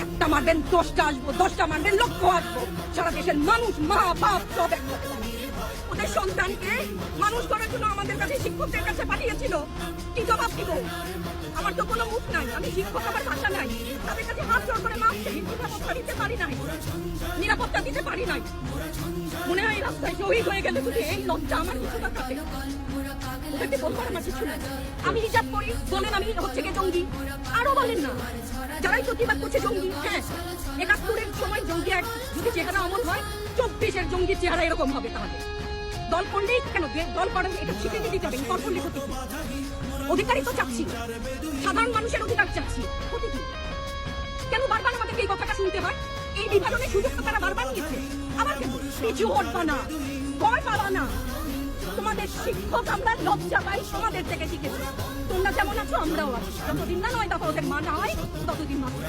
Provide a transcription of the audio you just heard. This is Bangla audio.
একটা মারবেন 10টা আসবো, 10টা মারবেন লক্ষ আসবো। সারা দেশের মানুষ, মা বাপ সব একটা। ওদের সন্তানকে মানুষ করার জন্য আমাদের কাছে শিক্ষকদের কাছে পাঠিয়েছিল। কি জবাব দিব? আমার তো কোনো মুখ নাই, আমি শিক্ষক, আমার ভাষা নাই। তাদের কাছে হাত জোড় করে মাপ চাই, নিরাপত্তা দিতে পারি নাই, নিরাপত্তা দিতে পারি নাই। মনে হয় রাস্তায় শহীদ হয়ে গেলে শুধু এই লজ্জা আমার কিছুটা কাটে। ওদেরকে বলবার আমার কিছু নাই। আমি হিজাব করি বলেন আমি হচ্ছে গিয়ে জঙ্গি, আরো বলেন না যারাই প্রতিবাদ করছে জঙ্গি। হ্যাঁ, 71-এর সময় জঙ্গি এক যদি চেহারা অমল হয়, 24-এর জঙ্গির চেহারা এরকম হবে। তাহলে দল করলেই কেন, দল করেন এটা স্বীকৃতি দিতে হবে। দল করলে ক্ষতি কি? অধিকারই তো চাচ্ছি, সাধারণ মানুষের অধিকার চাচ্ছি, ক্ষতি কি? কেন বারবার আমাদেরকে এই কথাটা শুনতে হয়? এই বিভাজনের সুযোগটা তারা বারবার নিয়েছে। আবার কেন পিছু হটবা না, ভয় পাবা না। তোমাদের শিক্ষক আমরা লজ্জা পাই, তোমাদের থেকে শিখেছি। তোমরা যেমন আছো আমরাও আছি। যতদিন না নয় তখন ওদের মা না হয় ততদিন মাত্র।